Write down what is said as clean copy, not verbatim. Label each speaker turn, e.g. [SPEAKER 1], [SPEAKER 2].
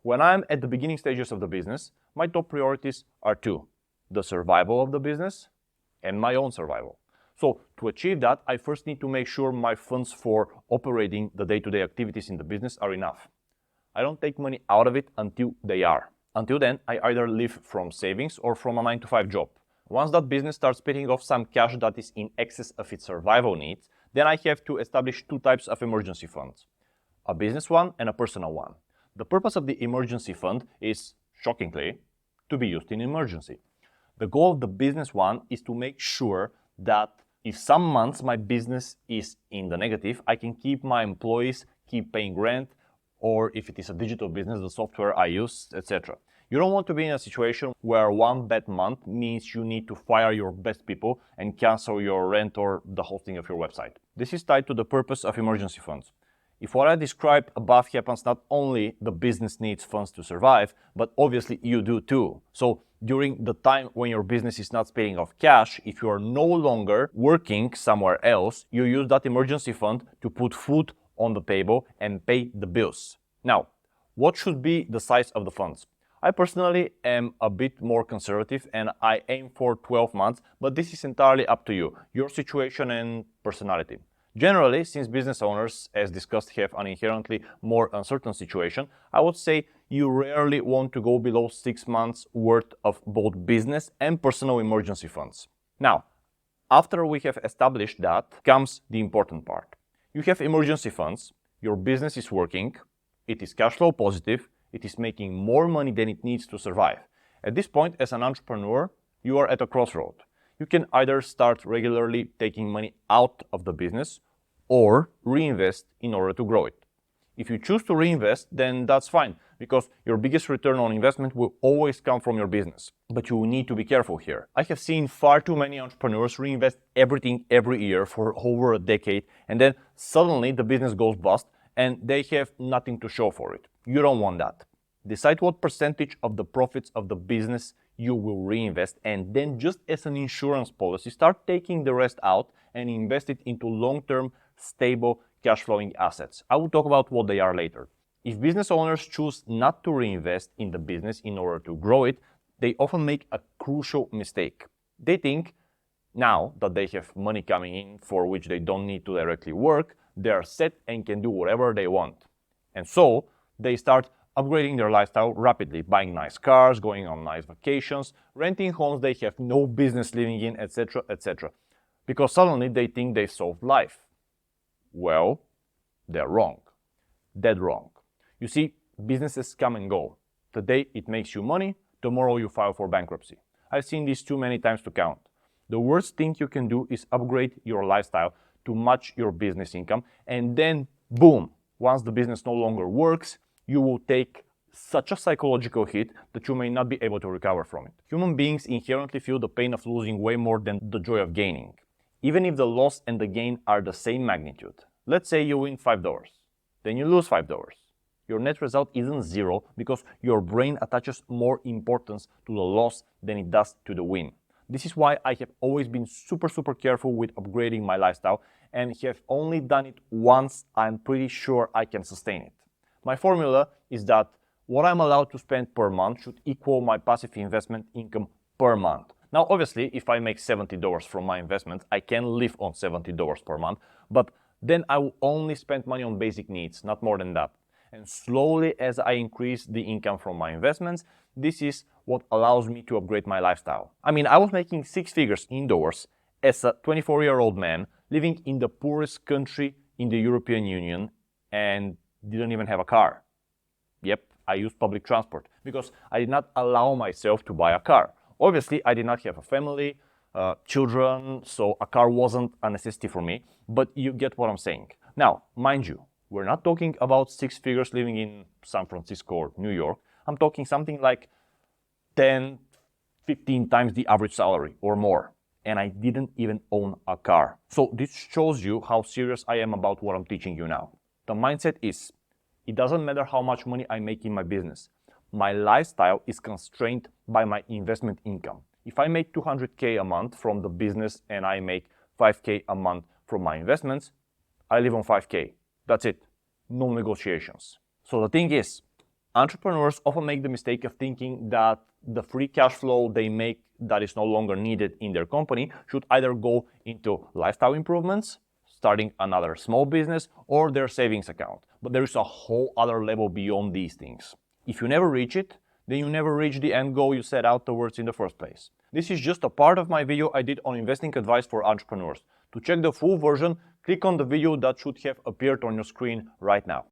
[SPEAKER 1] When I'm at the beginning stages of the business, my top priorities are two: the survival of the business and my own survival. So to achieve that, I first need to make sure my funds for operating the day-to-day activities in the business are enough. I don't take money out of it until they are. Until then, I either live from savings or from a 9-to-5 job. Once that business starts spitting off some cash that is in excess of its survival needs, then I have to establish two types of emergency funds: a business one and a personal one. The purpose of the emergency fund is, shockingly, to be used in emergency. The goal of the business one is to make sure that if some months my business is in the negative, I can keep my employees, keep paying rent, or if it is a digital business, the software I use, etc. You don't want to be in a situation where one bad month means you need to fire your best people and cancel your rent or the hosting of your website. This is tied to the purpose of emergency funds. If what I described above happens, not only the business needs funds to survive, but obviously you do too. So during the time when your business is not spitting off cash, if you are no longer working somewhere else, you use that emergency fund to put food on the table and pay the bills. Now, what should be the size of the funds? I personally am a bit more conservative and I aim for 12 months, but this is entirely up to you, your situation and personality. Generally, since business owners, as discussed, have an inherently more uncertain situation, I would say you rarely want to go below 6 months worth of both business and personal emergency funds. Now, after we have established that, comes the important part. You have emergency funds, your business is working, it is cash flow positive, it is making more money than it needs to survive. At this point, as an entrepreneur, you are at a crossroad. You can either start regularly taking money out of the business or reinvest in order to grow it. If you choose to reinvest, then that's fine, because your biggest return on investment will always come from your business. But you need to be careful here. I have seen far too many entrepreneurs reinvest everything every year for over a decade, and then suddenly the business goes bust and they have nothing to show for it. You don't want that. Decide what percentage of the profits of the business you will reinvest, and then, just as an insurance policy, start taking the rest out and invest it into long-term, stable, cash flowing assets. I will talk about what they are later. If business owners choose not to reinvest in the business in order to grow it, they often make a crucial mistake. They think now that they have money coming in for which they don't need to directly work, they are set and can do whatever they want. And so they start upgrading their lifestyle rapidly, buying nice cars, going on nice vacations, renting homes they have no business living in, etc., etc. Because suddenly they think they've solved life. Well, they're wrong. Dead wrong. You see, businesses come and go. Today it makes you money, tomorrow you file for bankruptcy. I've seen this too many times to count. The worst thing you can do is upgrade your lifestyle to match your business income, and then boom, once the business no longer works, you will take such a psychological hit that you may not be able to recover from it. Human beings inherently feel the pain of losing way more than the joy of gaining, even if the loss and the gain are the same magnitude. Let's say you win $5, then you lose $5. Your net result isn't zero because your brain attaches more importance to the loss than it does to the win. This is why I have always been super careful with upgrading my lifestyle, and have only done it once I'm pretty sure I can sustain it. My formula is that what I'm allowed to spend per month should equal my passive investment income per month. Now, obviously, if I make $70 from my investments, I can live on $70 per month, but then I will only spend money on basic needs, not more than that. And slowly, as I increase the income from my investments, this is what allows me to upgrade my lifestyle. I mean, I was making 6 figures indoors as a 24-year-old man living in the poorest country in the European Union and didn't even have a car. Yep, I used public transport because I did not allow myself to buy a car. Obviously, I did not have a family, children, so a car wasn't a necessity for me, but you get what I'm saying. Now, mind you, we're not talking about 6 figures living in San Francisco or New York. I'm talking something like 10, 15 times the average salary or more. And I didn't even own a car. So this shows you how serious I am about what I'm teaching you now. The mindset is, it doesn't matter how much money I make in my business. My lifestyle is constrained by my investment income. If I make 200K a month from the business and I make 5K a month from my investments, I live on 5K. That's it. No negotiations. So the thing is, Entrepreneurs often make the mistake of thinking that the free cash flow they make that is no longer needed in their company should either go into lifestyle improvements, starting another small business, or their savings account. But there is a whole other level beyond these things. If you never reach it, then you never reach the end goal you set out towards in the first place. This is just a part of my video I did on investing advice for entrepreneurs. To check the full version, click on the video that should have appeared on your screen right now.